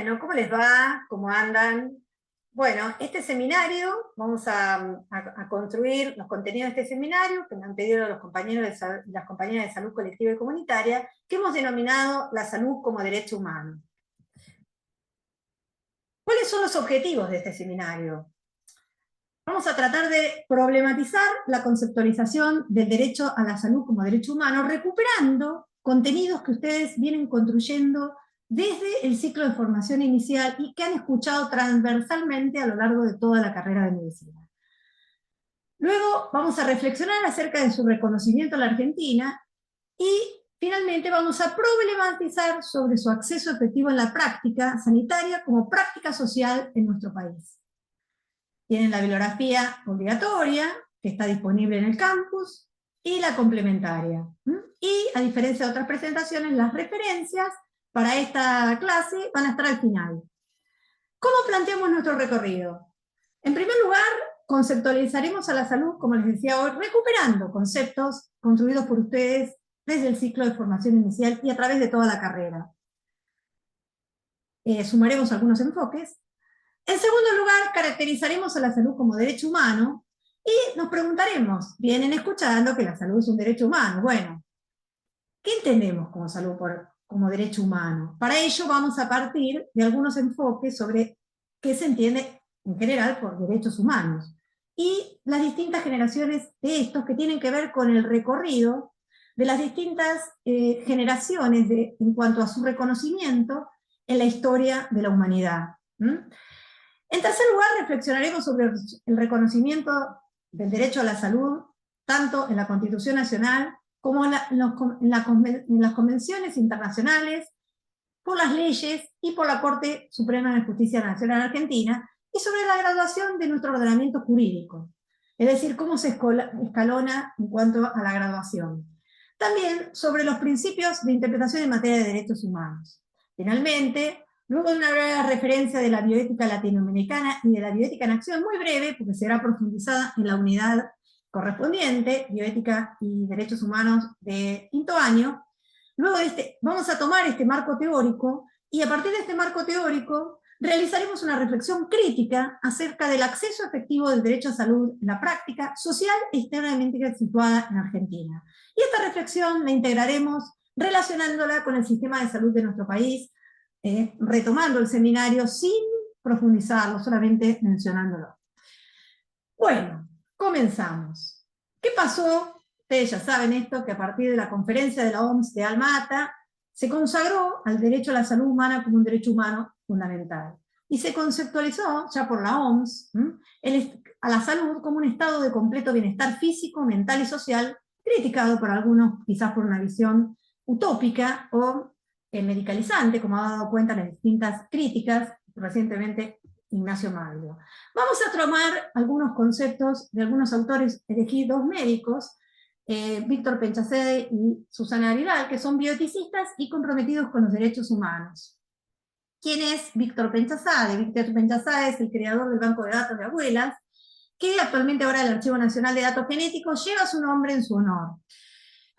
Bueno, ¿cómo les va? ¿Cómo andan? Bueno, este seminario, vamos a construir los contenidos de este seminario que me han pedido los compañeros las compañeras de salud colectiva y comunitaria, que hemos denominado la salud como derecho humano. ¿Cuáles son los objetivos de este seminario? Vamos a tratar de problematizar la conceptualización del derecho a la salud como derecho humano, recuperando contenidos que ustedes vienen construyendo desde el ciclo de formación inicial y que han escuchado transversalmente a lo largo de toda la carrera de medicina. Luego vamos a reflexionar acerca de su reconocimiento a la Argentina y finalmente vamos a problematizar sobre su acceso efectivo en la práctica sanitaria como práctica social en nuestro país. Tienen la bibliografía obligatoria, que está disponible en el campus, y la complementaria. Y, a diferencia de otras presentaciones, las referencias para esta clase van a estar al final. ¿Cómo planteamos nuestro recorrido? En primer lugar, conceptualizaremos a la salud, como les decía hoy, recuperando conceptos construidos por ustedes desde el ciclo de formación inicial y a través de toda la carrera. Sumaremos algunos enfoques. En segundo lugar, caracterizaremos a la salud como derecho humano y nos preguntaremos, vienen escuchando que la salud es un derecho humano. Bueno, ¿qué entendemos como salud como derecho humano? Para ello vamos a partir de algunos enfoques sobre qué se entiende en general por derechos humanos y las distintas generaciones de estos que tienen que ver con el recorrido de las distintas generaciones en cuanto a su reconocimiento en la historia de la humanidad. En tercer lugar, reflexionaremos sobre el reconocimiento del derecho a la salud, tanto en la Constitución Nacional como en las convenciones internacionales, por las leyes y por la Corte Suprema de Justicia Nacional Argentina, y sobre la graduación de nuestro ordenamiento jurídico, es decir, cómo se escalona en cuanto a la graduación. También sobre los principios de interpretación en materia de derechos humanos. Finalmente, luego de una breve referencia de la bioética latinoamericana y de la bioética en acción, muy breve, porque será profundizada en la unidad correspondiente, bioética y derechos humanos de quinto año, luego vamos a tomar este marco teórico y a partir de este marco teórico realizaremos una reflexión crítica acerca del acceso efectivo del derecho a salud en la práctica social e externamente situada en Argentina. Y esta reflexión la integraremos relacionándola con el sistema de salud de nuestro país, retomando el seminario sin profundizarlo, solamente mencionándolo. Bueno, comenzamos. ¿Qué pasó? Ustedes ya saben esto, que a partir de la conferencia de la OMS de Alma-Ata se consagró al derecho a la salud humana como un derecho humano fundamental. Y se conceptualizó, ya por la OMS, a la salud como un estado de completo bienestar físico, mental y social, criticado por algunos quizás por una visión utópica o medicalizante, como ha dado cuenta en las distintas críticas recientemente Ignacio Maglio. Vamos a tomar algunos conceptos de algunos autores elegidos médicos, Víctor Penchasade y Susana Vidal, que son bioeticistas y comprometidos con los derechos humanos. ¿Quién es Víctor Penchasade? Víctor Penchasade es el creador del Banco de Datos de Abuelas, que actualmente ahora el Archivo Nacional de Datos Genéticos lleva su nombre en su honor.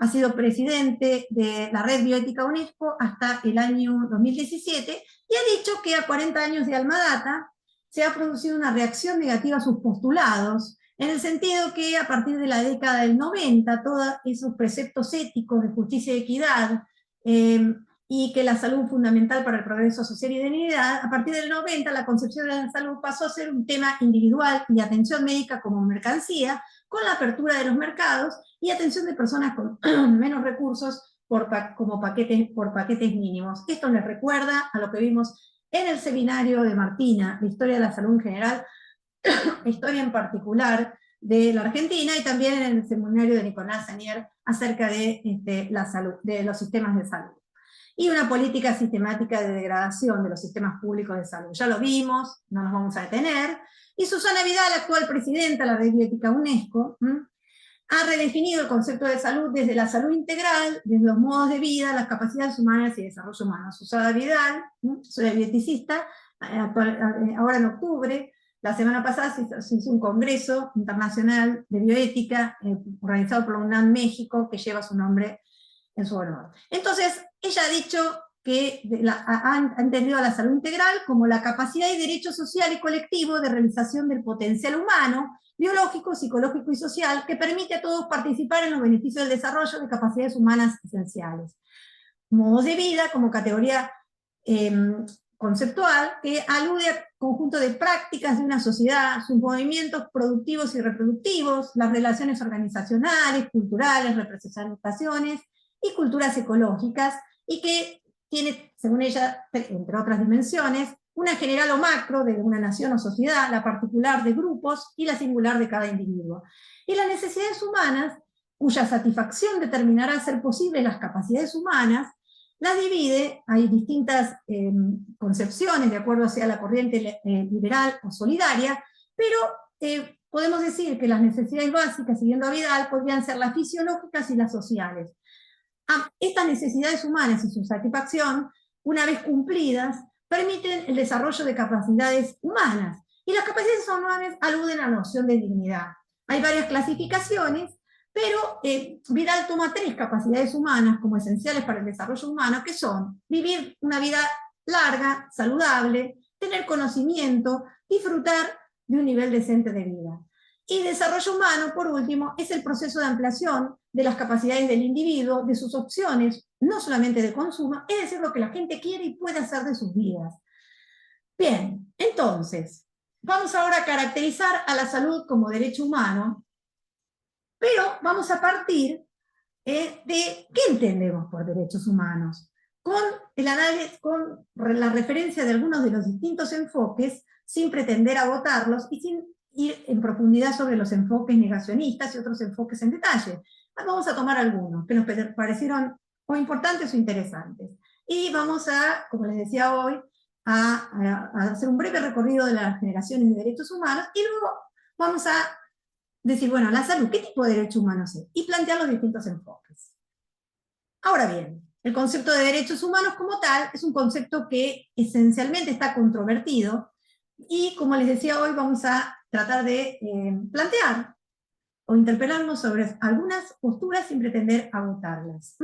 Ha sido presidente de la Red Bioética UNESCO hasta el año 2017 y ha dicho que a 40 años de Alma-Data se ha producido una reacción negativa a sus postulados, en el sentido que a partir de la década del 90, todos esos preceptos éticos de justicia y equidad, y que la salud es fundamental para el progreso social y de dignidad, a partir del 90 la concepción de la salud pasó a ser un tema individual y atención médica como mercancía, con la apertura de los mercados y atención de personas con menos recursos por paquetes mínimos. Esto les recuerda a lo que vimos en el seminario de Martina, de Historia de la Salud en general, historia en de la Argentina, y también en el seminario de Nicolás Sanier acerca de la salud, de los sistemas de salud. Y una política sistemática de degradación de los sistemas públicos de salud. Ya lo vimos, no nos vamos a detener. Y Susana Vidal, actual presidenta de la Red Bioética UNESCO, ha redefinido el concepto de salud desde la salud integral, desde los modos de vida, las capacidades humanas y desarrollo humano. Susana Vidal, soy bioeticista, ahora en octubre, la semana pasada se hizo un congreso internacional de bioética organizado por la UNAM México, que lleva su nombre en su honor. Entonces, ella ha dicho que ha entendido a la salud integral como la capacidad y derecho social y colectivo de realización del potencial humano, biológico, psicológico y social, que permite a todos participar en los beneficios del desarrollo de capacidades humanas esenciales. Modos de vida como categoría conceptual que alude al conjunto de prácticas de una sociedad, sus movimientos productivos y reproductivos, las relaciones organizacionales, culturales, representaciones y culturas ecológicas, y que tiene, según ella, entre otras dimensiones, una general o macro de una nación o sociedad, la particular de grupos y la singular de cada individuo. Y las necesidades humanas, cuya satisfacción determinará ser posibles las capacidades humanas, las divide, hay distintas concepciones de acuerdo hacia la corriente liberal o solidaria, pero podemos decir que las necesidades básicas, siguiendo a Vidal, podrían ser las fisiológicas y las sociales. Estas necesidades humanas y su satisfacción, una vez cumplidas, permiten el desarrollo de capacidades humanas, y las capacidades humanas aluden a la noción de dignidad. Hay varias clasificaciones, pero Vidal toma 3 capacidades humanas como esenciales para el desarrollo humano, que son vivir una vida larga, saludable, tener conocimiento, disfrutar de un nivel decente de vida. Y desarrollo humano, por último, es el proceso de ampliación de las capacidades del individuo, de sus opciones, no solamente de consumo, es decir, lo que la gente quiere y puede hacer de sus vidas. Bien, entonces, vamos ahora a caracterizar a la salud como derecho humano, pero vamos a partir de qué entendemos por derechos humanos, con el análisis, con la referencia de algunos de los distintos enfoques, sin pretender agotarlos y sin ir en profundidad sobre los enfoques negacionistas y otros enfoques en detalle. Vamos a tomar algunos que nos parecieron o importantes o interesantes. Y vamos a, como les decía hoy, a hacer un breve recorrido de las generaciones de derechos humanos, y luego vamos a decir, bueno, la salud, ¿qué tipo de derecho humano es? Y plantear los distintos enfoques. Ahora bien, el concepto de derechos humanos como tal es un concepto que esencialmente está controvertido, y como les decía hoy, vamos a tratar de plantear o interpelarnos sobre algunas posturas sin pretender agotarlas.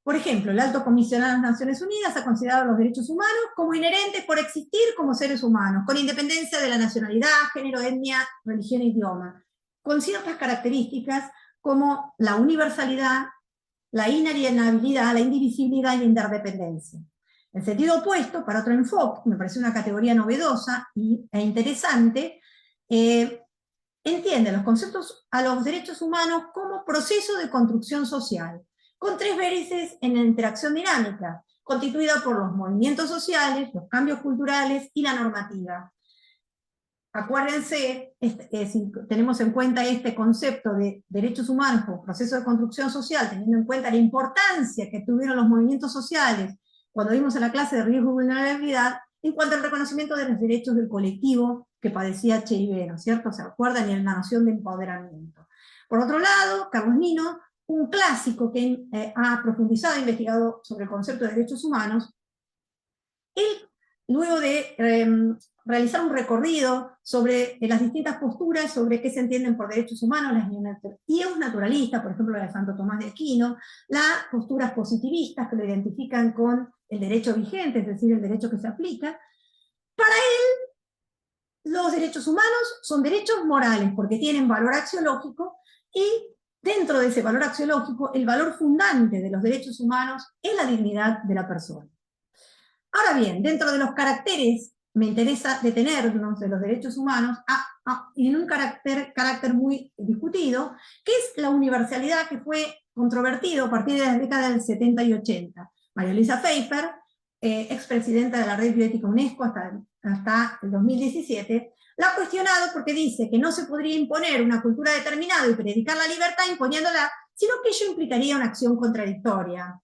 Por ejemplo, el Alto Comisionado de las Naciones Unidas ha considerado los derechos humanos como inherentes por existir como seres humanos, con independencia de la nacionalidad, género, etnia, religión e idioma, con ciertas características como la universalidad, la inalienabilidad, la indivisibilidad y la interdependencia. En sentido opuesto, para otro enfoque, me parece una categoría novedosa e interesante, entiende los conceptos a los derechos humanos como proceso de construcción social, con 3 vértices en la interacción dinámica, constituida por los movimientos sociales, los cambios culturales y la normativa. Acuérdense, si tenemos en cuenta este concepto de derechos humanos como proceso de construcción social, teniendo en cuenta la importancia que tuvieron los movimientos sociales cuando vimos en la clase de riesgo y vulnerabilidad, en cuanto al reconocimiento de los derechos del colectivo que padecía HIV, ¿no es cierto? ¿Se acuerdan? Y en la noción de empoderamiento. Por otro lado, Carlos Nino, un clásico que ha profundizado e investigado sobre el concepto de derechos humanos, él, luego de realizar un recorrido sobre las distintas posturas, sobre qué se entienden por derechos humanos, y es naturalista, por ejemplo la de Santo Tomás de Aquino, las posturas positivistas que lo identifican con el derecho vigente, es decir, el derecho que se aplica. Para él, los derechos humanos son derechos morales, porque tienen valor axiológico, y dentro de ese valor axiológico, el valor fundante de los derechos humanos es la dignidad de la persona. Ahora bien, dentro de los caracteres, me interesa detenernos de los derechos humanos en un carácter muy discutido, que es la universalidad, que fue controvertido a partir de las décadas del 70 y 80. María Luisa Pfeiffer, expresidenta de la Red Bioética UNESCO hasta el 2017, la ha cuestionado porque dice que no se podría imponer una cultura determinada y predicar la libertad imponiéndola, sino que ello implicaría una acción contradictoria.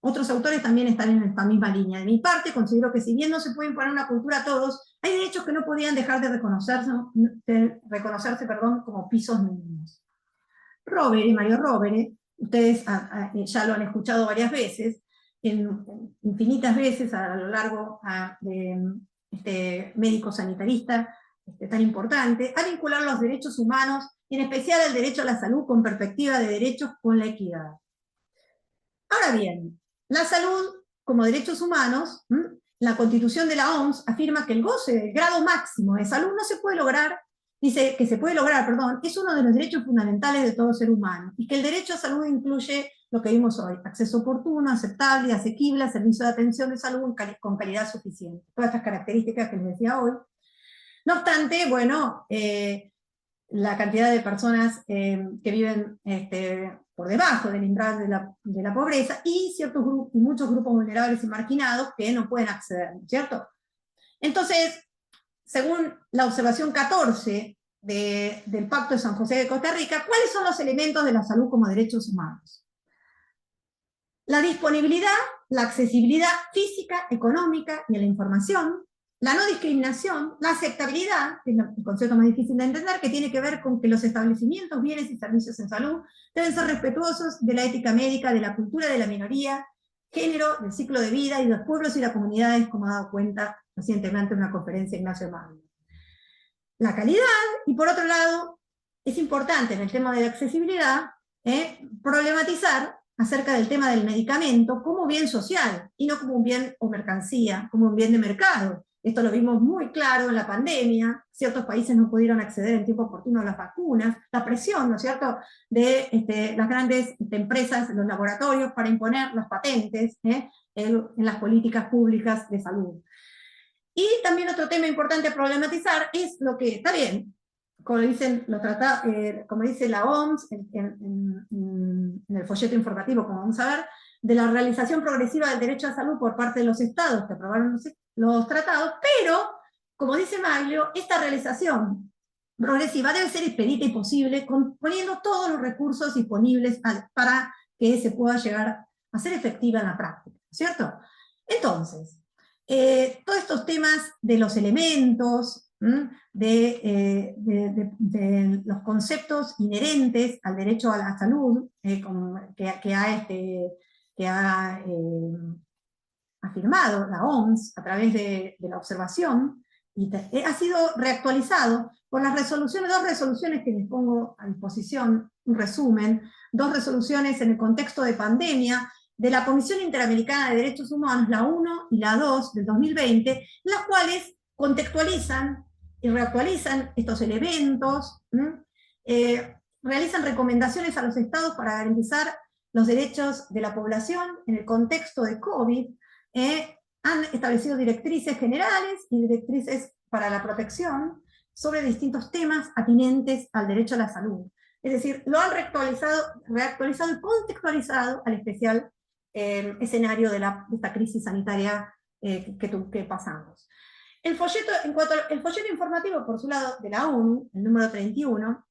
Otros autores también están en esta misma línea. De mi parte, considero que si bien no se puede imponer una cultura a todos, hay derechos que no podían dejar de reconocerse como pisos mínimos. Mario Rovere, ustedes ya lo han escuchado varias veces, infinitas veces a lo largo de este médico sanitarista tan importante, a vincular los derechos humanos, y en especial el derecho a la salud con perspectiva de derechos con la equidad. Ahora bien, la salud como derechos humanos, la Constitución de la OMS afirma que el goce del grado máximo de salud no se puede lograr, dice que se puede lograr, perdón, es uno de los derechos fundamentales de todo ser humano, y que el derecho a salud incluye lo que vimos hoy: acceso oportuno, aceptable y asequible a servicio de atención de salud con calidad suficiente. Todas estas características que les decía hoy. No obstante, bueno, la cantidad de personas que viven por debajo del umbral de la pobreza, y ciertos grupos, y muchos grupos vulnerables y marginados que no pueden acceder, ¿cierto? Entonces, según la observación 14 del Pacto de San José de Costa Rica, ¿cuáles son los elementos de la salud como derechos humanos? La disponibilidad, la accesibilidad física, económica y a la información, la no discriminación, la aceptabilidad, que es el concepto más difícil de entender, que tiene que ver con que los establecimientos, bienes y servicios en salud deben ser respetuosos de la ética médica, de la cultura de la minoría, género, del ciclo de vida y de los pueblos y las comunidades, como ha dado cuenta recientemente en una conferencia Ignacio Magno. La calidad, y por otro lado, es importante en el tema de la accesibilidad problematizar acerca del tema del medicamento como bien social, y no como un bien o mercancía, como un bien de mercado. Esto lo vimos muy claro en la pandemia. Ciertos países no pudieron acceder en tiempo oportuno a las vacunas, la presión, ¿no es cierto?, de las grandes empresas, los laboratorios, para imponer las patentes en las políticas públicas de salud. Y también otro tema importante a problematizar es lo que, está bien, como dicen los tratados, como dice la OMS en el folleto informativo, como vamos a ver, de la realización progresiva del derecho a salud por parte de los estados que aprobaron los tratados, pero, como dice Maglio, esta realización progresiva debe ser expedita y posible, poniendo todos los recursos disponibles para que se pueda llegar a ser efectiva en la práctica, ¿cierto? Entonces, todos estos temas de los elementos, de los conceptos inherentes al derecho a la salud, que ha afirmado la OMS a través de la observación, y ha sido reactualizado por las resoluciones, dos resoluciones que les pongo a disposición, un resumen, dos resoluciones en el contexto de pandemia, de la Comisión Interamericana de Derechos Humanos, la 1 y la 2 del 2020, las cuales contextualizan y reactualizan estos elementos, realizan recomendaciones a los estados para garantizar los derechos de la población en el contexto de COVID, han establecido directrices generales y directrices para la protección sobre distintos temas atinentes al derecho a la salud. Es decir, lo han reactualizado y contextualizado al especial escenario de esta crisis sanitaria que pasamos. El folleto, en cuanto al folleto informativo, por su lado, de la ONU, el número 31,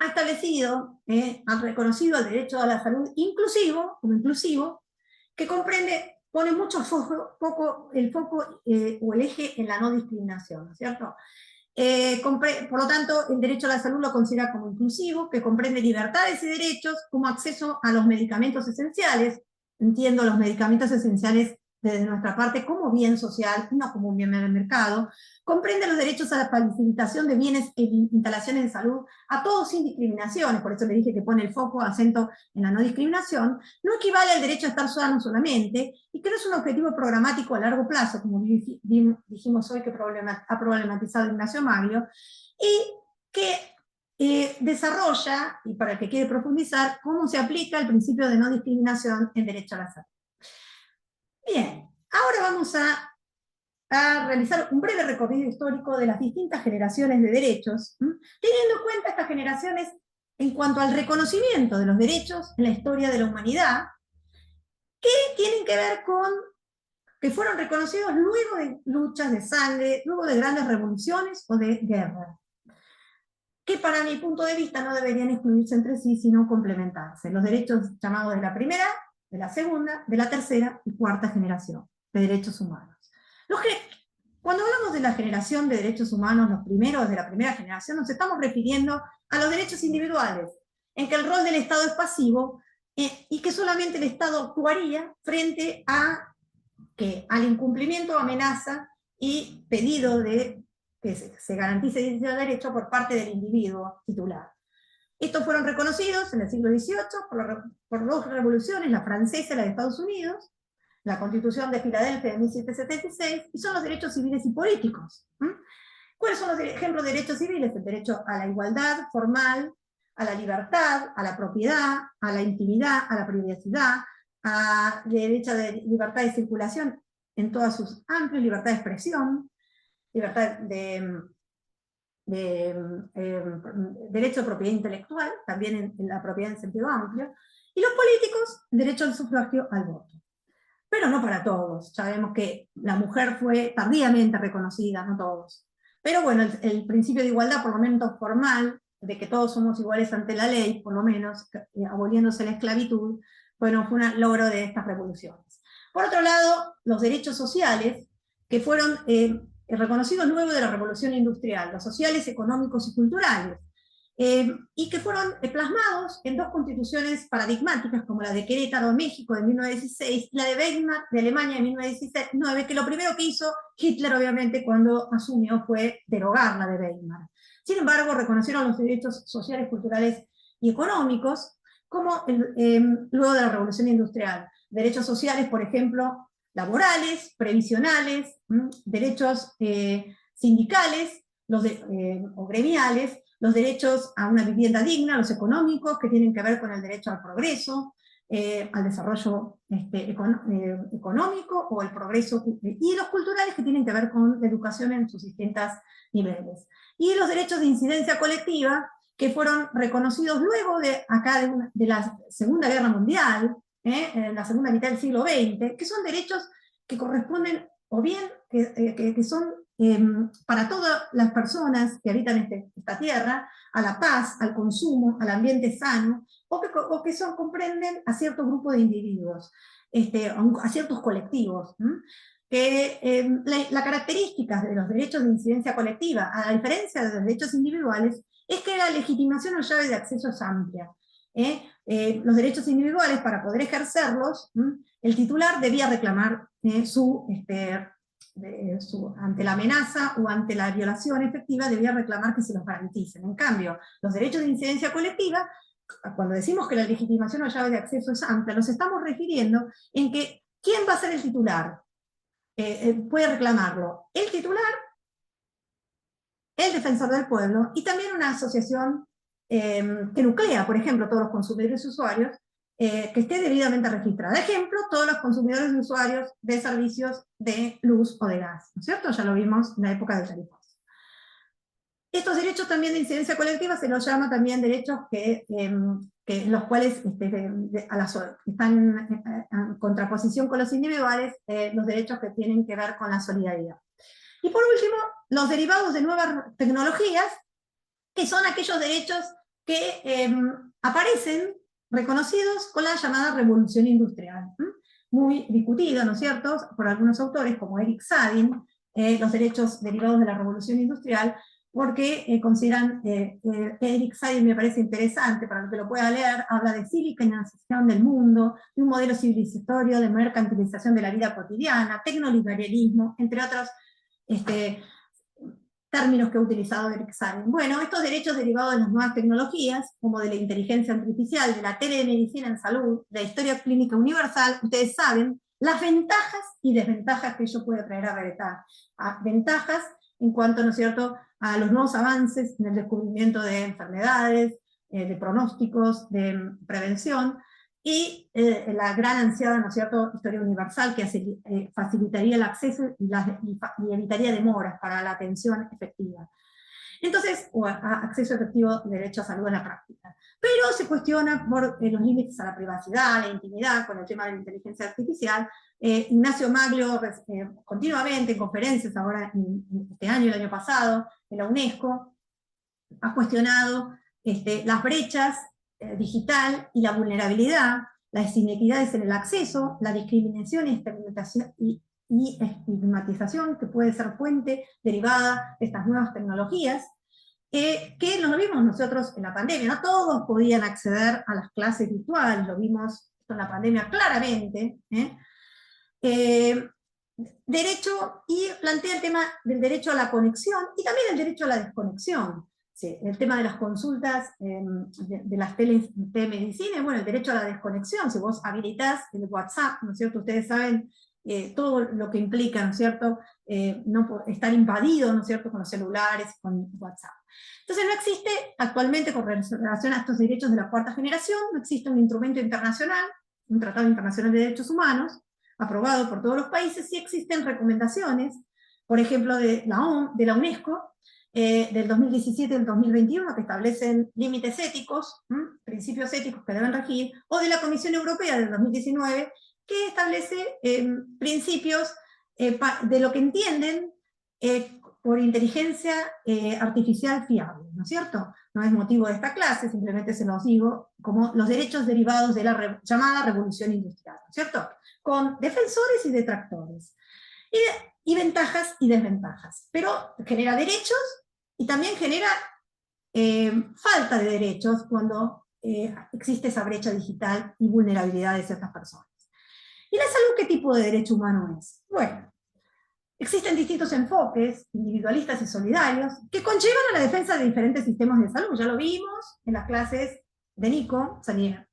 ha establecido, ha reconocido el derecho a la salud inclusivo, como inclusivo, que comprende, pone mucho el foco o el eje en la no discriminación, ¿no es cierto? Por lo tanto, el derecho a la salud lo considera como inclusivo, que comprende libertades y derechos, como acceso a los medicamentos esenciales. Entiendo los medicamentos esenciales desde nuestra parte como bien social, no como un bien del mercado. Comprende los derechos a la facilitación de bienes e instalaciones de salud a todos sin discriminaciones, por eso le dije que pone el foco, acento en la no discriminación. No equivale al derecho a estar sano solamente, y que no es un objetivo programático a largo plazo, como dijimos hoy que ha problematizado Ignacio Maglio, y que desarrolla, y para el que quiere profundizar, cómo se aplica el principio de no discriminación en derecho a la salud. Bien, ahora vamos a realizar un breve recorrido histórico de las distintas generaciones de derechos, teniendo en cuenta estas generaciones en cuanto al reconocimiento de los derechos en la historia de la humanidad, que tienen que ver con que fueron reconocidos luego de luchas de sangre, luego de grandes revoluciones o de guerras, que para mi punto de vista no deberían excluirse entre sí, sino complementarse. Los derechos llamados de la primera, de la segunda, de la tercera y cuarta generación de derechos humanos. Cuando hablamos de la generación de derechos humanos, los primeros de la primera generación, nos estamos refiriendo a los derechos individuales, en que el rol del Estado es pasivo y que solamente el Estado actuaría frente al incumplimiento, amenaza y pedido de que se garantice dicho derecho por parte del individuo titular. Estos fueron reconocidos en el siglo XVIII por dos revoluciones, la francesa y la de Estados Unidos, la Constitución de Filadelfia de 1776, y son los derechos civiles y políticos. ¿Cuáles son los ejemplos de derechos civiles? El derecho a la igualdad formal, a la libertad, a la propiedad, a la intimidad, a la privacidad, a derecho de libertad de circulación en todas sus amplias, libertad de expresión, libertad derecho a propiedad intelectual, también en la propiedad en sentido amplio, y los políticos, derecho al sufragio, al voto. Pero no para todos. Sabemos que la mujer fue tardíamente reconocida, no todos. Pero bueno, el principio de igualdad, por lo menos formal, de que todos somos iguales ante la ley, por lo menos, aboliéndose la esclavitud, bueno, fue un logro de estas revoluciones. Por otro lado, los derechos sociales, que fueron reconocidos luego de la revolución industrial, los sociales, económicos y culturales, y que fueron plasmados en dos constituciones paradigmáticas, como la de Querétaro, México, de 1916, y la de Weimar, de Alemania, de 1919, que lo primero que hizo Hitler, obviamente, cuando asumió, fue derogar la de Weimar. Sin embargo, reconocieron los derechos sociales, culturales y económicos, como luego de la revolución industrial. Derechos sociales, por ejemplo, laborales, previsionales, derechos sindicales o gremiales, los derechos a una vivienda digna, los económicos, que tienen que ver con el derecho al progreso, al desarrollo económico o el progreso, y los culturales, que tienen que ver con la educación en sus distintos niveles. Y los derechos de incidencia colectiva, que fueron reconocidos luego de la Segunda Guerra Mundial, en la segunda mitad del siglo XX, que son derechos que corresponden, o bien que son para todas las personas que habitan esta tierra, a la paz, al consumo, al ambiente sano, o que comprenden a cierto grupo de individuos, a ciertos colectivos. Que la característica de los derechos de incidencia colectiva, a diferencia de los derechos individuales, es que la legitimación o ante de acceso es amplia. Los derechos individuales, para poder ejercerlos, el titular debía reclamar ante la amenaza o ante la violación efectiva, debía reclamar que se los garanticen. En cambio, los derechos de incidencia colectiva, cuando decimos que la legitimación o llave de acceso es amplia, nos estamos refiriendo en que ¿quién va a ser el titular? Puede reclamarlo el titular, el defensor del pueblo, y también una asociación que nuclea, por ejemplo, todos los consumidores y usuarios, que esté debidamente registrada. Ejemplo, todos los consumidores y usuarios de servicios de luz o de gas, ¿no es cierto? Ya lo vimos en la época del tarifazo. Estos derechos también de incidencia colectiva se los llama también derechos los cuales están en contraposición con los individuales, los derechos que tienen que ver con la solidaridad. Y por último, los derivados de nuevas tecnologías, que son aquellos derechos que aparecen reconocidos con la llamada revolución industrial. Muy discutido, ¿no es cierto?, por algunos autores, como Eric Sadin, los derechos derivados de la revolución industrial, porque consideran, Eric Sadin me parece interesante, para el que lo pueda leer, habla de civilización del mundo, de un modelo civilizatorio, de mercantilización de la vida cotidiana, tecnoliberalismo, entre otros términos que ha utilizado Eric Sadin. Bueno, estos derechos derivados de las nuevas tecnologías, como de la inteligencia artificial, de la telemedicina en salud, de la historia clínica universal, ustedes saben las ventajas y desventajas que ello puede traer a ventajas en cuanto, ¿no es cierto?, a los nuevos avances en el descubrimiento de enfermedades, de pronósticos, de prevención, y la gran ansiada, ¿no es cierto?, historia universal, que facilitaría el acceso y evitaría demoras para la atención efectiva. Entonces, acceso efectivo de derecho a salud en la práctica. Pero se cuestiona por los límites a la privacidad, a la intimidad, con el tema de la inteligencia artificial. Ignacio Maglio, continuamente en conferencias, ahora este año, el año pasado, en la UNESCO, ha cuestionado las brechas digital y la vulnerabilidad, las inequidades en el acceso, la discriminación y estigmatización que puede ser fuente derivada de estas nuevas tecnologías, que lo vimos nosotros en la pandemia. No todos podían acceder a las clases virtuales, lo vimos en la pandemia claramente. Derecho, y plantea el tema del derecho a la conexión y también el derecho a la desconexión. sí, el tema de las consultas, de las telemedicinas, bueno, el derecho a la desconexión, si vos habilitás el WhatsApp, ¿no es cierto? Ustedes saben todo lo que implica, ¿no es cierto? Estar invadido, ¿no es cierto?, con los celulares, con WhatsApp. Entonces no existe actualmente, con relación a estos derechos de la cuarta generación, no existe un instrumento internacional, un tratado internacional de derechos humanos, aprobado por todos los países. Sí existen recomendaciones, por ejemplo, de la UNESCO, del 2017 y del 2021, que establecen límites éticos, principios éticos que deben regir, o de la Comisión Europea del 2019, que establece principios de lo que entienden por inteligencia artificial fiable, ¿no es cierto? No es motivo de esta clase, simplemente se los digo, como los derechos derivados de la llamada revolución industrial, ¿no es cierto? Con defensores y detractores. Y ventajas y desventajas. Pero genera derechos y también genera falta de derechos cuando existe esa brecha digital y vulnerabilidad de ciertas personas. ¿Y la salud qué tipo de derecho humano es? Bueno, existen distintos enfoques, individualistas y solidarios, que conllevan a la defensa de diferentes sistemas de salud. Ya lo vimos en las clases de Nico Sanier.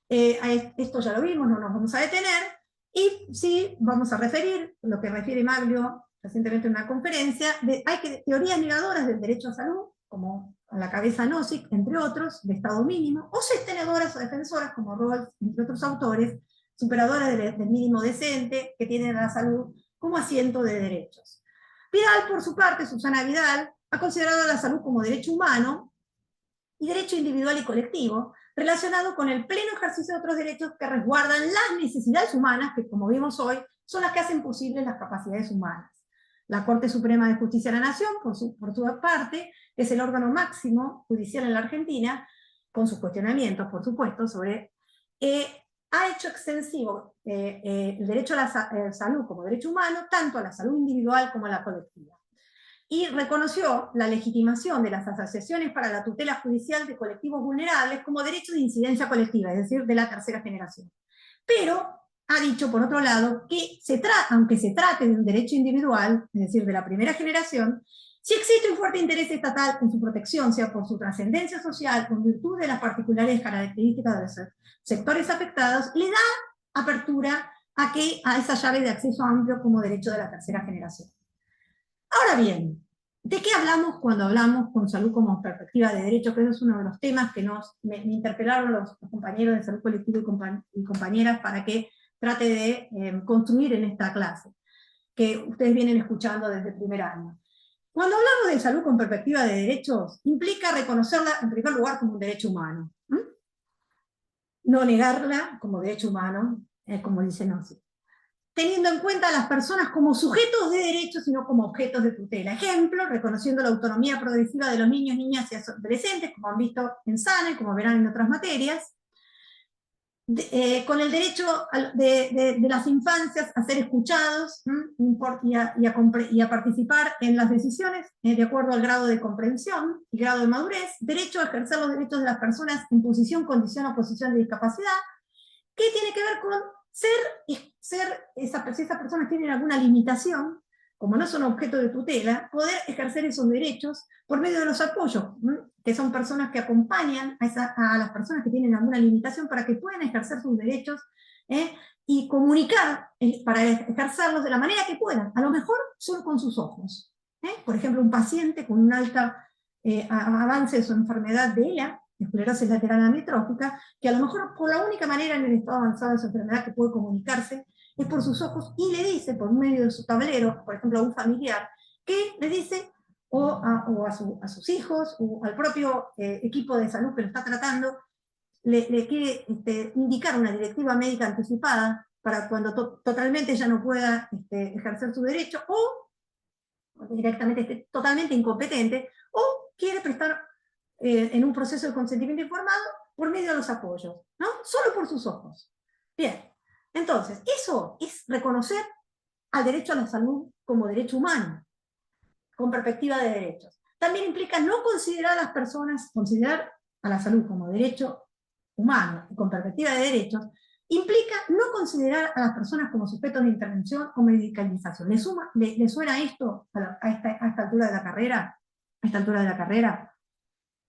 Esto ya lo vimos, no nos vamos a detener, y sí vamos a referir lo que refiere Maglio recientemente en una conferencia, hay teorías negadoras del derecho a salud, como a la cabeza Nozick, entre otros, de Estado mínimo, o sostenedoras o defensoras, como Rawls, entre otros autores, superadoras del mínimo decente, que tienen a la salud como asiento de derechos. Vidal, por su parte, Susana Vidal, ha considerado la salud como derecho humano y derecho individual y colectivo, relacionado con el pleno ejercicio de otros derechos que resguardan las necesidades humanas, que como vimos hoy, son las que hacen posibles las capacidades humanas. La Corte Suprema de Justicia de la Nación, por su parte, es el órgano máximo judicial en la Argentina, con sus cuestionamientos, por supuesto, sobre ha hecho extensivo el derecho a la salud como derecho humano, tanto a la salud individual como a la colectiva. Y reconoció la legitimación de las asociaciones para la tutela judicial de colectivos vulnerables como derecho de incidencia colectiva, es decir, de la tercera generación. Pero ha dicho, por otro lado, que aunque se trate de un derecho individual, es decir, de la primera generación, si existe un fuerte interés estatal en su protección, sea por su trascendencia social, con virtud de las particulares características de los sectores afectados, le da apertura a esa llave de acceso amplio como derecho de la tercera generación. Ahora bien, ¿de qué hablamos cuando hablamos con salud como perspectiva de derecho? Que eso es uno de los temas que me interpelaron los compañeros de salud colectiva y compañeras para que trate de construir en esta clase, que ustedes vienen escuchando desde el primer año. Cuando hablamos de salud con perspectiva de derechos, implica reconocerla en primer lugar como un derecho humano. No negarla como derecho humano, como dice Nozick, teniendo en cuenta a las personas como sujetos de derechos y no como objetos de tutela. Ejemplo, reconociendo la autonomía progresiva de los niños, niñas y adolescentes, como han visto en SANE, como verán en otras materias, con el derecho de las infancias a ser escuchados y a participar en las decisiones de acuerdo al grado de comprensión y grado de madurez, derecho a ejercer los derechos de las personas en posición, condición o posición de discapacidad, que tiene que ver con si esas personas tienen alguna limitación, como no son objeto de tutela, poder ejercer esos derechos por medio de los apoyos, que son personas que acompañan a las personas que tienen alguna limitación para que puedan ejercer sus derechos y comunicar para ejercerlos de la manera que puedan, a lo mejor solo con sus ojos. Por ejemplo, un paciente con un alto avance de su enfermedad de ELA, esclerosis lateral amiotrófica, que a lo mejor por la única manera en el estado avanzado de su enfermedad que puede comunicarse es por sus ojos, y le dice por medio de su tablero, por ejemplo a un familiar, que le dice o a sus hijos o al propio equipo de salud que lo está tratando, le quiere indicar una directiva médica anticipada para cuando totalmente ya no pueda ejercer su derecho, o directamente esté totalmente incompetente, o quiere prestar en un proceso de consentimiento informado por medio de los apoyos, ¿no? Solo por sus ojos. Bien, entonces, eso es reconocer al derecho a la salud como derecho humano, con perspectiva de derechos. También implica no considerar a las personas, considerar a la salud como derecho humano y con perspectiva de derechos, implica no considerar a las personas como sujetos de intervención o medicalización. ¿Le suena esto a esta altura de la carrera? a esta altura de la carrera?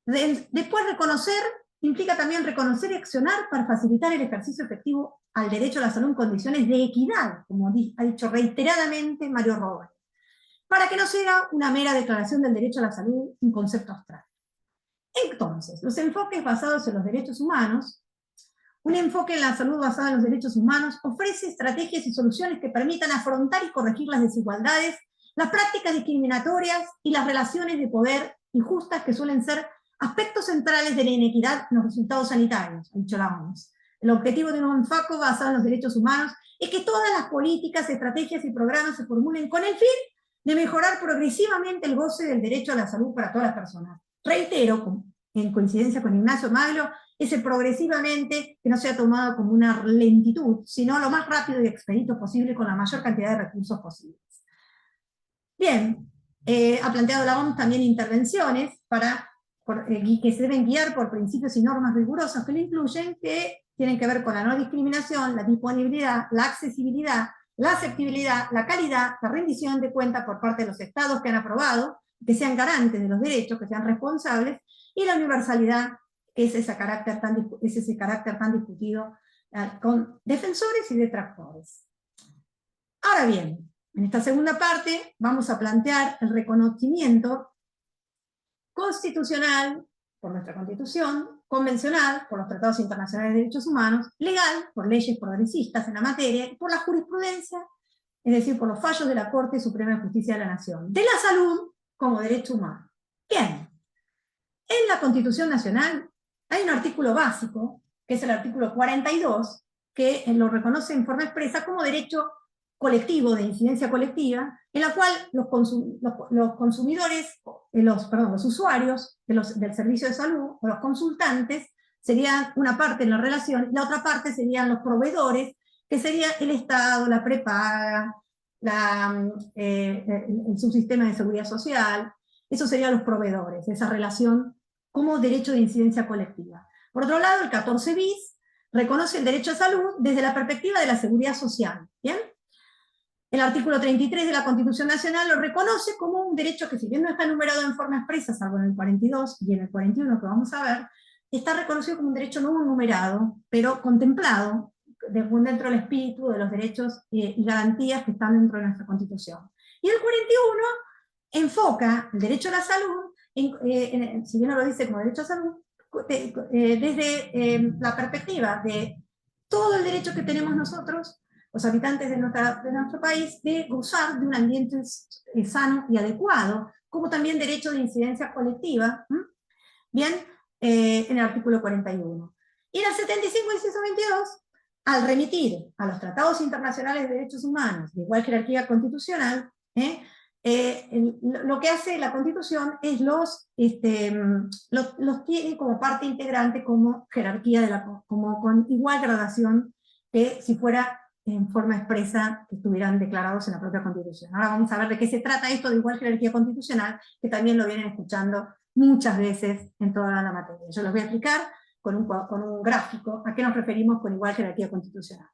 Después, reconocer implica también reconocer y accionar para facilitar el ejercicio efectivo al derecho a la salud en condiciones de equidad, como ha dicho reiteradamente Mario Robles, para que no sea una mera declaración del derecho a la salud un concepto abstracto. Entonces, los enfoques basados en los derechos humanos, un enfoque en la salud basado en los derechos humanos, ofrece estrategias y soluciones que permitan afrontar y corregir las desigualdades, las prácticas discriminatorias y las relaciones de poder injustas que suelen ser aspectos centrales de la inequidad en los resultados sanitarios, ha dicho la OMS. El objetivo de un enfoque basado en los derechos humanos es que todas las políticas, estrategias y programas se formulen con el fin de mejorar progresivamente el goce del derecho a la salud para todas las personas. Reitero, en coincidencia con Ignacio Maglo, ese progresivamente que no sea tomado como una lentitud, sino lo más rápido y expedito posible con la mayor cantidad de recursos posibles. Bien, ha planteado la OMS también intervenciones que se deben guiar por principios y normas rigurosos que lo incluyen, que tienen que ver con la no discriminación, la disponibilidad, la accesibilidad, la aceptabilidad, la calidad, la rendición de cuentas por parte de los estados que han aprobado, que sean garantes de los derechos, que sean responsables, y la universalidad, que es ese carácter tan discutido con defensores y detractores. Ahora bien, en esta segunda parte vamos a plantear el reconocimiento constitucional por nuestra Constitución, convencional por los tratados internacionales de derechos humanos, legal por leyes progresistas en la materia y por la jurisprudencia, es decir, por los fallos de la Corte Suprema de Justicia de la Nación, de la salud como derecho humano. Bien, en la Constitución Nacional hay un artículo básico, que es el artículo 42, que lo reconoce en forma expresa como derecho colectivo, de incidencia colectiva, en la cual los consumidores, los usuarios del servicio de salud, o los consultantes, serían una parte en la relación, y la otra parte serían los proveedores, que sería el Estado, la prepaga, el subsistema de seguridad social. Esos serían los proveedores, esa relación como derecho de incidencia colectiva. Por otro lado, el 14 bis reconoce el derecho a salud desde la perspectiva de la seguridad social. ¿Bien? El artículo 33 de la Constitución Nacional lo reconoce como un derecho que, si bien no está enumerado en forma expresa, salvo en el 42 y en el 41 que vamos a ver, está reconocido como un derecho no numerado, pero contemplado dentro del espíritu de los derechos y garantías que están dentro de nuestra Constitución. Y el 41 enfoca el derecho a la salud, si bien no lo dice como derecho a salud, desde la perspectiva de todo el derecho que tenemos nosotros, los habitantes de nuestro país, de gozar de un ambiente sano y adecuado, como también derecho de incidencia colectiva, bien, en el artículo 41. Y en el 75, inciso 22, al remitir a los tratados internacionales de derechos humanos de igual jerarquía constitucional, lo que hace la Constitución es los tiene como parte integrante, como jerarquía, como con igual gradación que si fuera en forma expresa que estuvieran declarados en la propia Constitución. Ahora vamos a ver de qué se trata esto de igual jerarquía constitucional, que también lo vienen escuchando muchas veces en toda la materia. Yo les voy a explicar con un gráfico a qué nos referimos con igual jerarquía constitucional.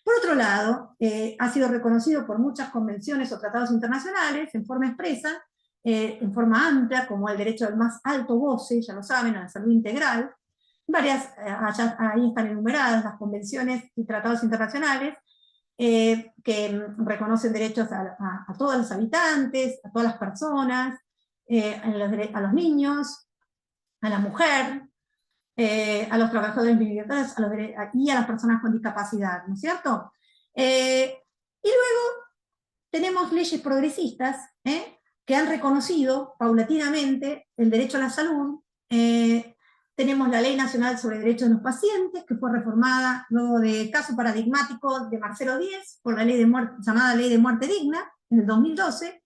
Por otro lado, ha sido reconocido por muchas convenciones o tratados internacionales en forma expresa, en forma amplia, como el derecho al más alto goce, ya lo saben, a la salud integral. Ahí están enumeradas las convenciones y tratados internacionales que reconocen derechos a todos los habitantes, a todas las personas, a los niños, a la mujer, a los trabajadores migratorios y a las personas con discapacidad, ¿no es cierto? Y luego tenemos leyes progresistas que han reconocido paulatinamente el derecho a la salud. Tenemos la Ley Nacional sobre Derechos de los Pacientes, que fue reformada luego de caso paradigmático de Marcelo Díez, por la llamada Ley de Muerte Digna, en el 2012.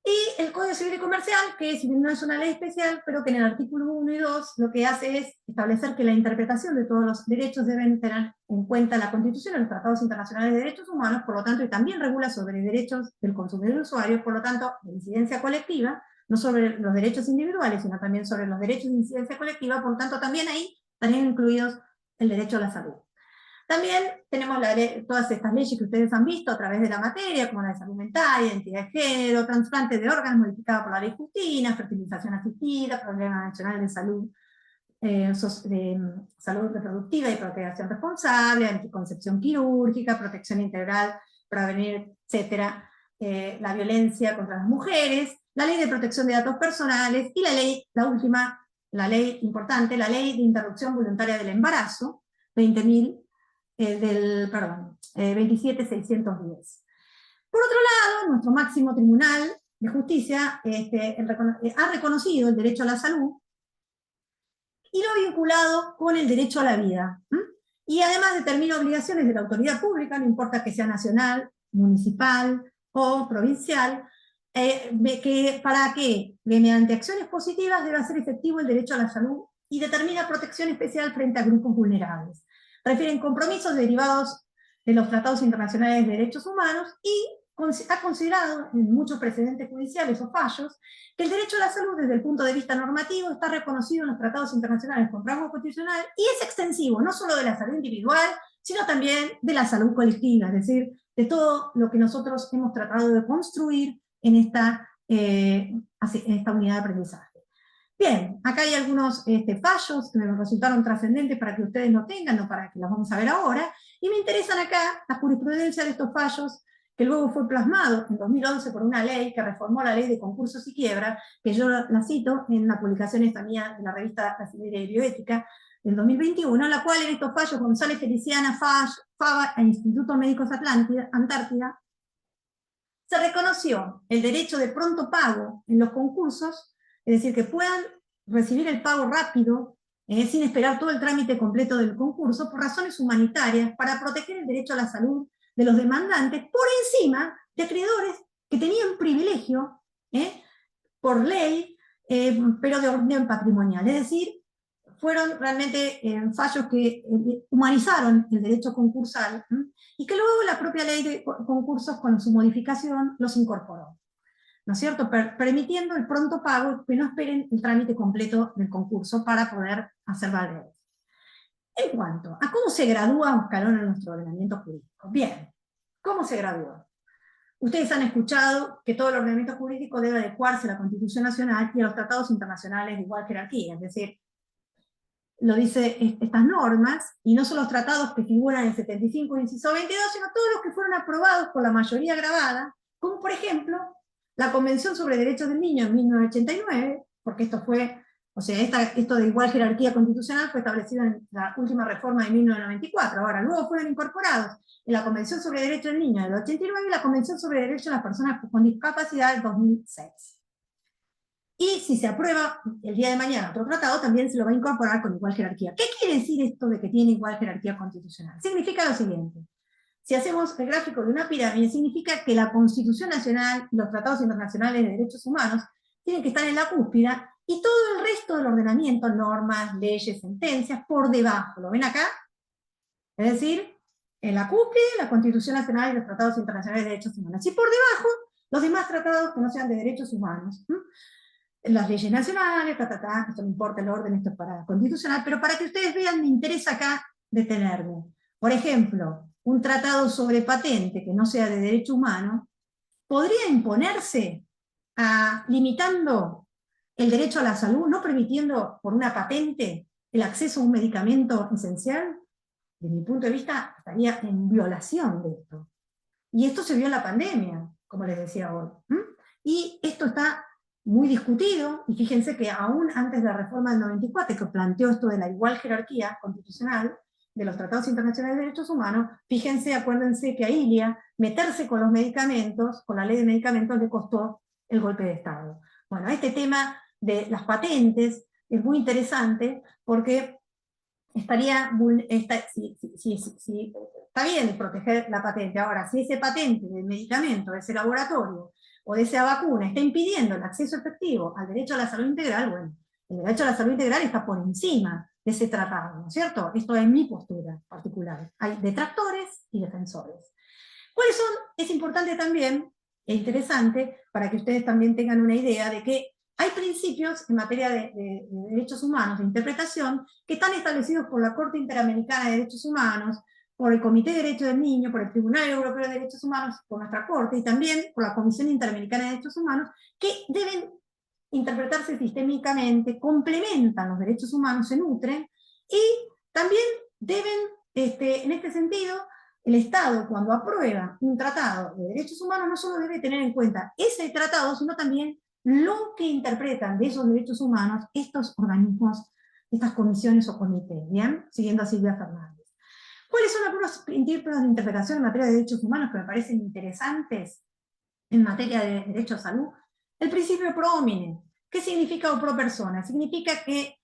Y el Código Civil y Comercial, que si bien no es una ley especial, pero que en el artículo 1 y 2 lo que hace es establecer que la interpretación de todos los derechos deben tener en cuenta la Constitución y los tratados internacionales de derechos humanos, por lo tanto, y también regula sobre derechos del consumidor y usuario, por lo tanto, de incidencia colectiva, no sobre los derechos individuales, sino también sobre los derechos de incidencia colectiva, por lo tanto, también ahí estarían incluidos el derecho a la salud. También tenemos todas estas leyes que ustedes han visto a través de la materia, como la de salud mental, identidad de género, trasplante de órganos modificada por la ley Justina, fertilización asistida, Programa Nacional de Salud, de salud reproductiva y procreación responsable, anticoncepción quirúrgica, protección integral, prevenir, etcétera, la violencia contra las mujeres, la ley de protección de datos personales y la última, la ley importante, la ley de interrupción voluntaria del embarazo, 27.610. Por otro lado, nuestro máximo tribunal de justicia ha reconocido el derecho a la salud y lo ha vinculado con el derecho a la vida. Y además determina obligaciones de la autoridad pública, no importa que sea nacional, municipal o provincial, para que mediante acciones positivas debe hacer efectivo el derecho a la salud y determina protección especial frente a grupos vulnerables. Refieren compromisos derivados de los tratados internacionales de derechos humanos y ha considerado en muchos precedentes judiciales o fallos que el derecho a la salud desde el punto de vista normativo está reconocido en los tratados internacionales con rango constitucional y es extensivo, no solo de la salud individual, sino también de la salud colectiva, es decir, de todo lo que nosotros hemos tratado de construir en esta unidad de aprendizaje. Bien, acá hay algunos fallos que me resultaron trascendentes para que ustedes lo tengan, o para que los vamos a ver ahora, y me interesan acá la jurisprudencia de estos fallos, que luego fue plasmado en 2011 por una ley que reformó la ley de concursos y quiebra, que yo la cito en una publicación esta mía de la revista Brasileña de Bioética del 2021, en la cual en estos fallos González Feliciana, Fava e Instituto Médicos Antártida se reconoció el derecho de pronto pago en los concursos, es decir, que puedan recibir el pago rápido, sin esperar todo el trámite completo del concurso, por razones humanitarias, para proteger el derecho a la salud de los demandantes, por encima de acreedores que tenían privilegio, por ley, pero de orden patrimonial. Es decir, fueron realmente fallos que humanizaron el derecho concursal, y que luego la propia ley de concursos, con su modificación, los incorporó, ¿no es cierto? Permitiendo el pronto pago, que no esperen el trámite completo del concurso para poder hacer valer. En cuanto a cómo se gradúa un escalón en nuestro ordenamiento jurídico. Bien, ¿cómo se gradúa? Ustedes han escuchado que todo el ordenamiento jurídico debe adecuarse a la Constitución Nacional y a los tratados internacionales de igual jerarquía, es decir, lo dice estas normas, y no son los tratados que figuran en el 75, inciso 22, sino todos los que fueron aprobados por la mayoría grabada, como por ejemplo la Convención sobre Derechos del Niño en 1989, porque esto fue, o sea, esto de igual jerarquía constitucional fue establecido en la última reforma de 1994, ahora luego fueron incorporados en la Convención sobre Derechos del Niño del 89 y la Convención sobre Derechos de las Personas con Discapacidad del 2006. Y si se aprueba el día de mañana otro tratado, también se lo va a incorporar con igual jerarquía. ¿Qué quiere decir esto de que tiene igual jerarquía constitucional? Significa lo siguiente. Si hacemos el gráfico de una pirámide, significa que la Constitución Nacional y los tratados internacionales de derechos humanos tienen que estar en la cúspide, y todo el resto del ordenamiento, normas, leyes, sentencias, por debajo. ¿Lo ven acá? Es decir, en la cúspide, la Constitución Nacional y los tratados internacionales de derechos humanos. Y por debajo, los demás tratados que no sean de derechos humanos. Las leyes nacionales, esto no importa el orden, esto es para constitucional, pero para que ustedes vean, me interesa acá detenerme. Por ejemplo, un tratado sobre patente que no sea de derecho humano, podría imponerse limitando el derecho a la salud, no permitiendo por una patente el acceso a un medicamento esencial. Desde mi punto de vista, estaría en violación de esto. Y esto se vio en la pandemia, como les decía hoy. Y esto está muy discutido, y fíjense que aún antes de la reforma del 94, que planteó esto de la igual jerarquía constitucional de los tratados internacionales de derechos humanos, fíjense, acuérdense que a Ilia meterse con los medicamentos, con la ley de medicamentos, le costó el golpe de Estado. Bueno, este tema de las patentes es muy interesante, porque está bien proteger la patente. Ahora, si ese patente del medicamento, de ese laboratorio o de esa vacuna está impidiendo el acceso efectivo al derecho a la salud integral, bueno, el derecho a la salud integral está por encima de ese tratado, ¿no es cierto? Esto es mi postura particular. Hay detractores y defensores. ¿Cuáles son? Es importante también, e interesante, para que ustedes también tengan una idea de que hay principios en materia de derechos humanos, de interpretación, que están establecidos por la Corte Interamericana de Derechos Humanos, por el Comité de Derechos del Niño, por el Tribunal Europeo de Derechos Humanos, por nuestra Corte, y también por la Comisión Interamericana de Derechos Humanos, que deben interpretarse sistémicamente, complementan los derechos humanos, se nutren, y también deben, en este sentido, el Estado, cuando aprueba un tratado de derechos humanos, no solo debe tener en cuenta ese tratado, sino también lo que interpretan de esos derechos humanos estos organismos, estas comisiones o comités, ¿bien? Siguiendo a Silvia Fernández. ¿Cuáles son algunos principios de interpretación en materia de derechos humanos que me parecen interesantes en materia de derecho a salud? El principio pro homine. ¿Qué significa o pro persona? Significa que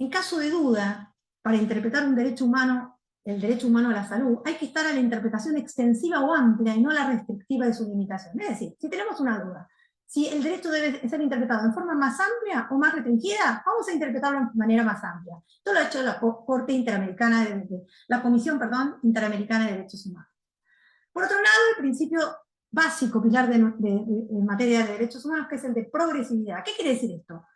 en caso de duda, para interpretar un derecho humano, el derecho humano a la salud, hay que estar a la interpretación extensiva o amplia y no la restrictiva de su limitación. Es decir, si tenemos una duda, si el derecho debe ser interpretado en forma más amplia o más restringida, vamos a interpretarlo de manera más amplia. Esto lo ha hecho la Corte Interamericana, la Comisión, Interamericana de Derechos Humanos. Por otro lado, el principio básico, pilar en materia de derechos humanos, que es el de progresividad. ¿Qué quiere decir esto?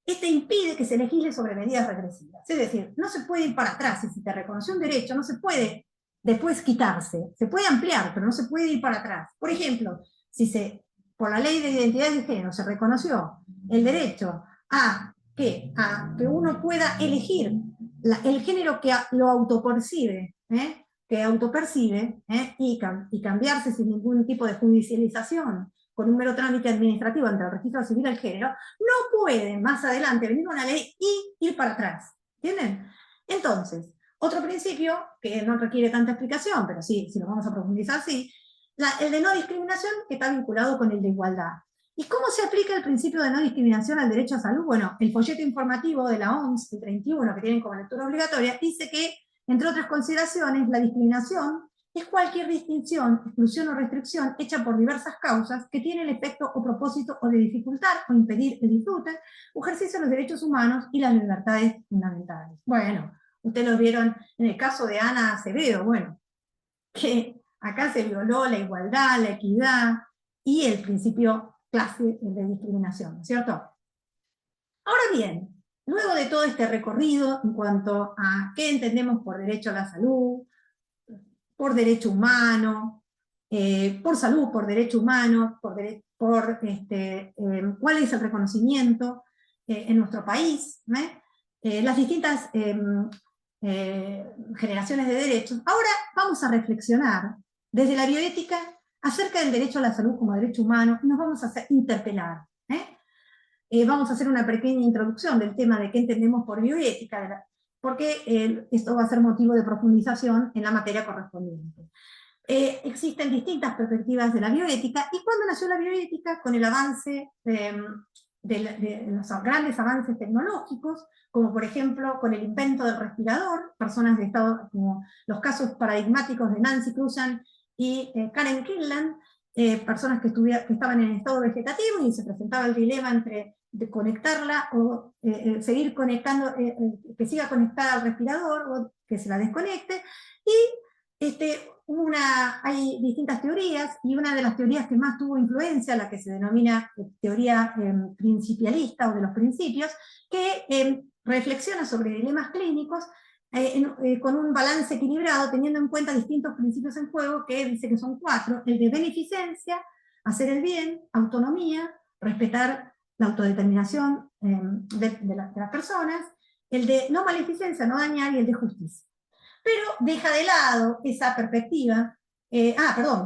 Este impide que se legisle sobre medidas regresivas. Es decir, no se puede ir para atrás. Y si te reconoció un derecho, no se puede después quitarse. Se puede ampliar, pero no se puede ir para atrás. Por ejemplo, si por la ley de identidad de género se reconoció el derecho a que uno pueda elegir el género que lo autopercibe, y cambiarse sin ningún tipo de judicialización, con un mero trámite administrativo ante el registro civil del género, no puede más adelante venir una ley y ir para atrás. ¿Entienden? Entonces, otro principio, que no requiere tanta explicación, pero sí, si lo vamos a profundizar, sí, el de no discriminación, que está vinculado con el de igualdad. ¿Y cómo se aplica el principio de no discriminación al derecho a salud? Bueno, el folleto informativo de la OMS, el 31, que tienen como lectura obligatoria, dice que, entre otras consideraciones, la discriminación es cualquier distinción, exclusión o restricción hecha por diversas causas que tiene el efecto o propósito o de dificultar o impedir el disfrute o ejercicio de los derechos humanos y las libertades fundamentales. Bueno, ustedes lo vieron en el caso de Ana Acevedo, bueno, que acá se violó la igualdad, la equidad y el principio clásico de discriminación, ¿cierto? Ahora bien, luego de todo este recorrido en cuanto a qué entendemos por derecho a la salud, por derecho humano, por salud, por derecho humano, cuál es el reconocimiento en nuestro país, las distintas generaciones de derechos. Ahora vamos a reflexionar desde la bioética acerca del derecho a la salud como derecho humano y nos vamos a interpelar. Vamos a hacer una pequeña introducción del tema de qué entendemos por bioética, porque esto va a ser motivo de profundización en la materia correspondiente. Existen distintas perspectivas de la bioética, y cuando nació la bioética, con el avance de los grandes avances tecnológicos, como por ejemplo con el invento del respirador, personas de estado, como los casos paradigmáticos de Nancy Cruzan y Karen Killian, personas que estaban en estado vegetativo y se presentaba el dilema entre de conectarla o seguir conectando, que siga conectada al respirador o que se la desconecte, y hay distintas teorías, y una de las teorías que más tuvo influencia, la que se denomina teoría principialista o de los principios, que reflexiona sobre dilemas clínicos con un balance equilibrado, teniendo en cuenta distintos principios en juego, que dice que son 4: el de beneficencia, hacer el bien, autonomía, respetar la autodeterminación de las personas, el de no maleficencia, no dañar, y el de justicia. Pero deja de lado esa perspectiva.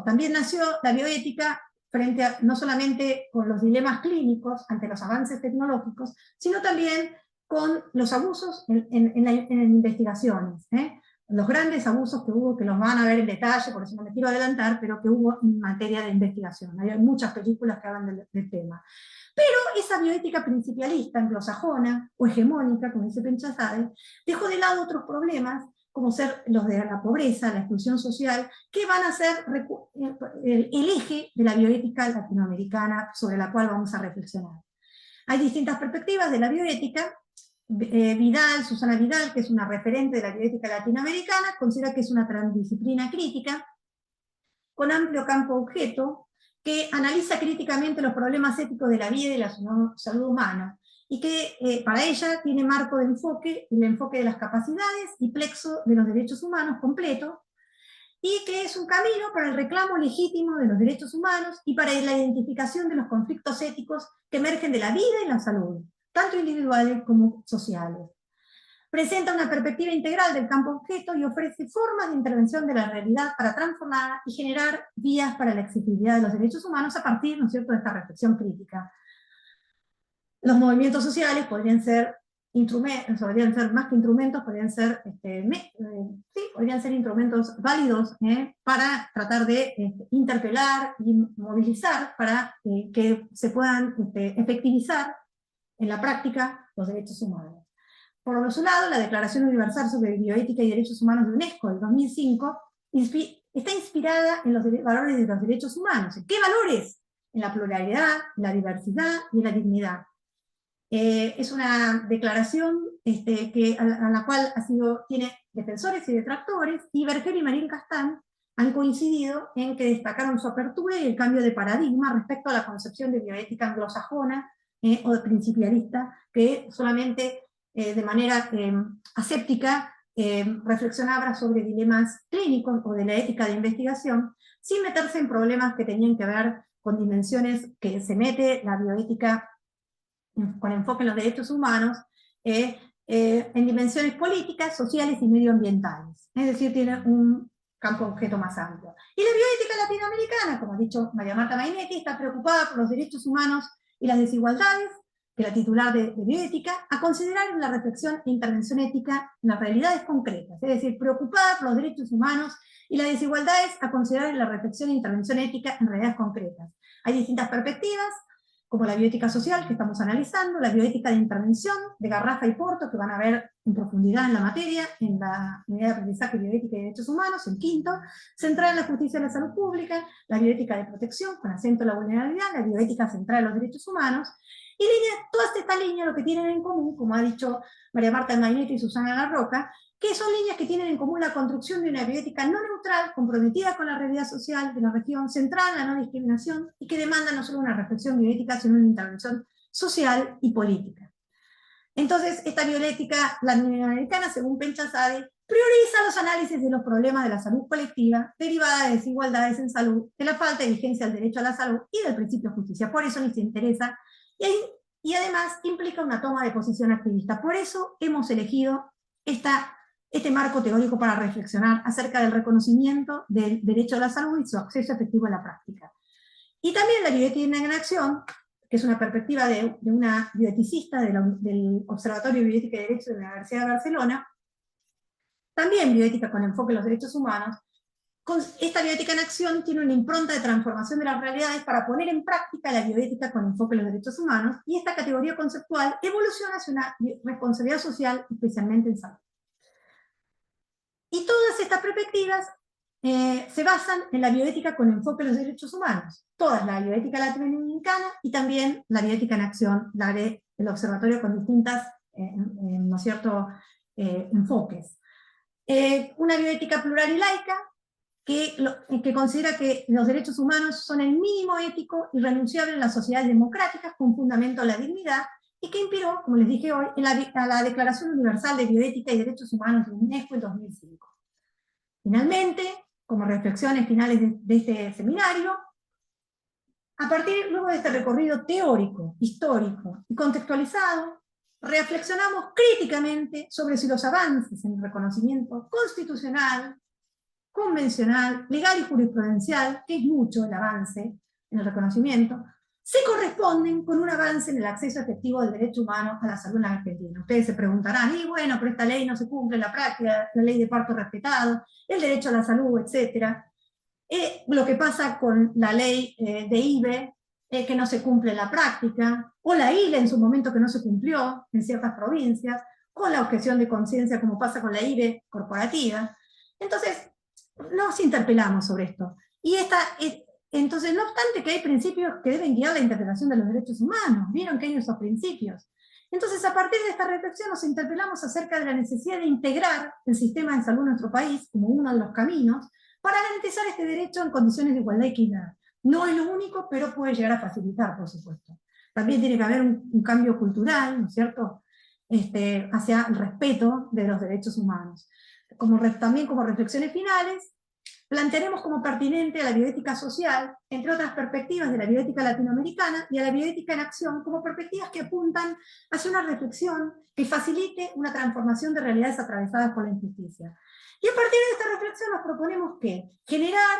También nació la bioética frente a, no solamente con los dilemas clínicos ante los avances tecnológicos, sino también con los abusos en investigaciones. Los grandes abusos que hubo, que los van a ver en detalle, por eso no me quiero adelantar, pero que hubo en materia de investigación. Hay muchas películas que hablan del tema. Pero esa bioética principialista, anglosajona o hegemónica, como dice Penchazade, dejó de lado otros problemas, como ser los de la pobreza, la exclusión social, que van a ser el eje de la bioética latinoamericana sobre la cual vamos a reflexionar. Hay distintas perspectivas de la bioética. Susana Vidal, que es una referente de la bioética latinoamericana, considera que es una transdisciplina crítica con amplio campo objeto, que analiza críticamente los problemas éticos de la vida y la salud humana, y que para ella tiene marco de enfoque, el enfoque de las capacidades y plexo de los derechos humanos completo, y que es un camino para el reclamo legítimo de los derechos humanos y para la identificación de los conflictos éticos que emergen de la vida y la salud, tanto individuales como sociales. Presenta una perspectiva integral del campo objeto y ofrece formas de intervención de la realidad para transformar y generar vías para la accesibilidad de los derechos humanos a partir, ¿no es cierto?, de esta reflexión crítica. Los movimientos sociales podrían ser instrumentos, podrían ser más que instrumentos, podrían ser, podrían ser instrumentos válidos para tratar de interpelar y movilizar para que se puedan efectivizar en la práctica los derechos humanos. Por otro lado, la Declaración Universal sobre Bioética y Derechos Humanos de UNESCO del 2005 está inspirada en los valores de los derechos humanos. ¿En qué valores? En la pluralidad, en la diversidad y en la dignidad. Es una declaración a la cual tiene defensores y detractores, y Berger y Marín Castán han coincidido en que destacaron su apertura y el cambio de paradigma respecto a la concepción de bioética anglosajona o de principialista, que solamente de manera aséptica reflexionaba sobre dilemas clínicos o de la ética de investigación, sin meterse en problemas que tenían que ver con dimensiones que se mete la bioética con enfoque en los derechos humanos, en dimensiones políticas, sociales y medioambientales. Es decir, tiene un campo objeto más amplio. Y la bioética latinoamericana, como ha dicho María Marta Mainetti, está preocupada por los derechos humanos y las desigualdades, que la titular de bioética, a considerar en la reflexión e intervención ética en las realidades concretas, es decir, preocupada por los derechos humanos y las desigualdades a considerar en la reflexión e intervención ética en realidades concretas. Hay distintas perspectivas, como la bioética social que estamos analizando, la bioética de intervención de Garrafa y Porto, que van a ver en profundidad en la materia, en la unidad de aprendizaje bioética y derechos humanos, el quinto, centrada en la justicia y la salud pública, la bioética de protección, con acento en la vulnerabilidad, la bioética centrada en los derechos humanos, y todas estas líneas lo que tienen en común, como ha dicho María Marta Mainetti y Susana Larroca, que son líneas que tienen en común la construcción de una bioética no neutral, comprometida con la realidad social de la región, centrada en la no discriminación, y que demanda no solo una reflexión bioética, sino una intervención social y política. Entonces, esta bioética latinoamericana, según Penchasade, prioriza los análisis de los problemas de la salud colectiva, derivada de desigualdades en salud, de la falta de vigencia del derecho a la salud y del principio de justicia. Por eso ni se interesa, y además implica una toma de posición activista. Por eso hemos elegido este marco teórico para reflexionar acerca del reconocimiento del derecho a la salud y su acceso efectivo a la práctica. Y también la bioética en acción, que es una perspectiva de una bioeticista del Observatorio de Bioética y Derecho de la Universidad de Barcelona, también bioética con enfoque en los derechos humanos. Esta bioética en acción tiene una impronta de transformación de las realidades para poner en práctica la bioética con enfoque en los derechos humanos, y esta categoría conceptual evoluciona hacia una responsabilidad social, especialmente en salud. Y todas estas perspectivas se basan en la bioética con enfoque en los derechos humanos. Todas, la bioética latinoamericana y también la bioética en acción, la del observatorio con distintas ¿no es cierto?, enfoques. Una bioética plural y laica que considera que los derechos humanos son el mínimo ético irrenunciable en las sociedades democráticas con fundamento en la dignidad, y que inspiró, como les dije hoy, a la Declaración Universal de Bioética y Derechos Humanos de UNESCO en 2005. Finalmente, como reflexiones finales de este seminario, a partir luego de este recorrido teórico, histórico y contextualizado, reflexionamos críticamente sobre si los avances en el reconocimiento constitucional, convencional, legal y jurisprudencial, que es mucho el avance en el reconocimiento, se corresponden con un avance en el acceso efectivo del derecho humano a la salud en Argentina. Ustedes se preguntarán, y bueno, pero esta ley no se cumple en la práctica, la ley de parto respetado, el derecho a la salud, etc. Lo que pasa con la ley de IBE, que no se cumple en la práctica, o la ILE en su momento que no se cumplió en ciertas provincias, o la objeción de conciencia como pasa con la IBE corporativa. Entonces, nos interpelamos sobre esto. Y entonces, no obstante que hay principios que deben guiar la interpretación de los derechos humanos, vieron que hay esos principios. Entonces, a partir de esta reflexión nos interpelamos acerca de la necesidad de integrar el sistema de salud en nuestro país como uno de los caminos para garantizar este derecho en condiciones de igualdad y equidad. No es lo único, pero puede llegar a facilitar, por supuesto. También tiene que haber un cambio cultural, ¿no es cierto?, hacia el respeto de los derechos humanos. También como reflexiones finales, plantearemos como pertinente a la bioética social, entre otras perspectivas de la bioética latinoamericana, y a la bioética en acción como perspectivas que apuntan hacia una reflexión que facilite una transformación de realidades atravesadas por la injusticia. Y a partir de esta reflexión nos proponemos que generar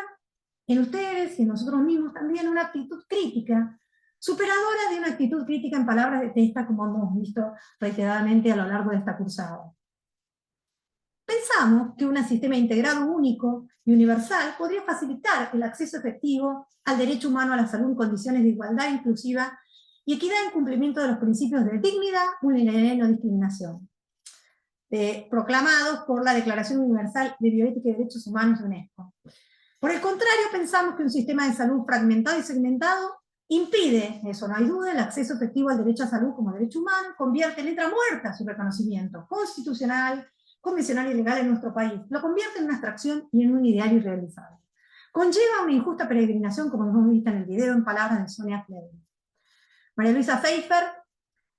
en ustedes y en nosotros mismos también una actitud crítica, superadora de una actitud crítica en palabras de Testa, como hemos visto reiteradamente a lo largo de esta cursada. Pensamos que un sistema integrado único y universal podría facilitar el acceso efectivo al derecho humano a la salud en condiciones de igualdad inclusiva y equidad en cumplimiento de los principios de dignidad, vulnerabilidad y no discriminación, proclamados por la Declaración Universal de Bioética y Derechos Humanos de UNESCO. Por el contrario, pensamos que un sistema de salud fragmentado y segmentado impide, eso no hay duda, el acceso efectivo al derecho a salud como derecho humano, convierte en letra muerta su reconocimiento constitucional, convencional y legal en nuestro país, lo convierte en una abstracción y en un ideal irrealizable. Conlleva una injusta peregrinación, como hemos visto en el video, en palabras de Sonia Kleber. María Luisa Pfeiffer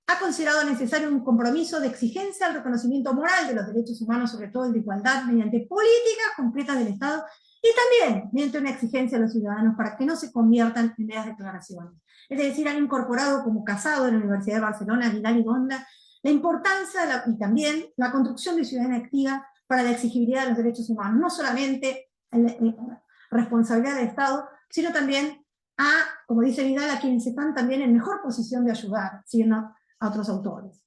ha considerado necesario un compromiso de exigencia al reconocimiento moral de los derechos humanos, sobre todo el de igualdad, mediante políticas concretas del Estado y también mediante una exigencia a los ciudadanos para que no se conviertan en meras declaraciones. Es decir, han incorporado como Casado en la Universidad de Barcelona, Vidal y Gonda, la importancia y también la construcción de ciudadanía activa para la exigibilidad de los derechos humanos, no solamente en responsabilidad del Estado, sino también a, como dice Vidal, a quienes están también en mejor posición de ayudar, siguiendo a otros autores.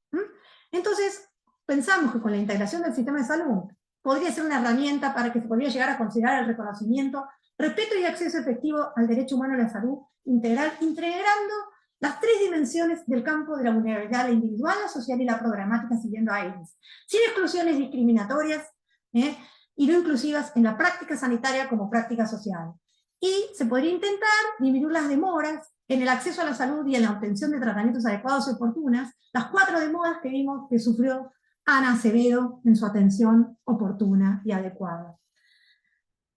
Entonces, pensamos que con la integración del sistema de salud podría ser una herramienta para que se podría llegar a considerar el reconocimiento, respeto y acceso efectivo al derecho humano a la salud integral, integrando las tres dimensiones del campo de la vulnerabilidad, la individual, la social y la programática, siguiendo a ellos, sin exclusiones discriminatorias y no inclusivas en la práctica sanitaria como práctica social. Y se podría intentar disminuir las demoras en el acceso a la salud y en la obtención de tratamientos adecuados y oportunas, las 4 demoras que vimos que sufrió Ana Acevedo en su atención oportuna y adecuada.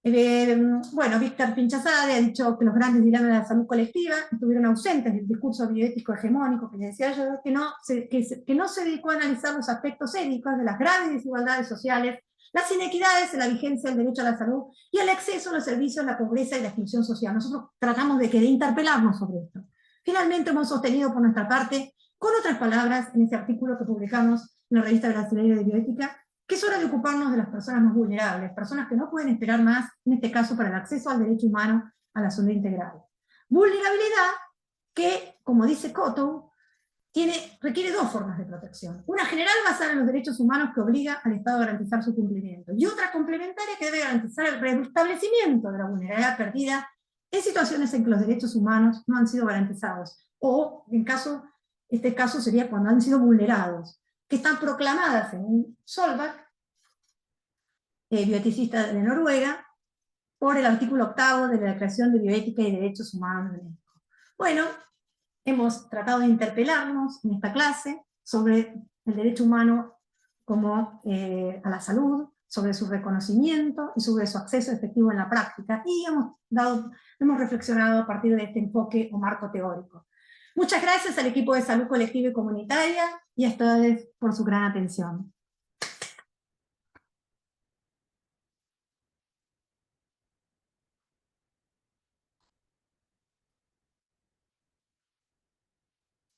Bueno, Víctor Pinchazade ha dicho que los grandes dilemas de la salud colectiva estuvieron ausentes del discurso bioético hegemónico, que decía yo, que no se dedicó a analizar los aspectos éticos de las graves desigualdades sociales, las inequidades en la vigencia del derecho a la salud y el acceso a los servicios, la pobreza y la exclusión social. Nosotros tratamos de interpelarnos sobre esto. Finalmente hemos sostenido por nuestra parte, con otras palabras, en este artículo que publicamos en la Revista Brasileña de Bioética, que es hora de ocuparnos de las personas más vulnerables, personas que no pueden esperar más, en este caso para el acceso al derecho humano a la salud integral. Vulnerabilidad que, como dice Cotto, requiere 2 formas de protección. Una general basada en los derechos humanos que obliga al Estado a garantizar su cumplimiento, y otra complementaria que debe garantizar el restablecimiento de la vulnerabilidad perdida en situaciones en que los derechos humanos no han sido garantizados, o este caso sería cuando han sido vulnerados, que están proclamadas en Solbak, bioeticista de Noruega, por el artículo 8º de la Declaración de Bioética y Derechos Humanos de UNESCO. Bueno, hemos tratado de interpelarnos en esta clase sobre el derecho humano como a la salud, sobre su reconocimiento y sobre su acceso efectivo en la práctica, y hemos reflexionado a partir de este enfoque o marco teórico. Muchas gracias al equipo de Salud Colectiva y Comunitaria y a ustedes por su gran atención.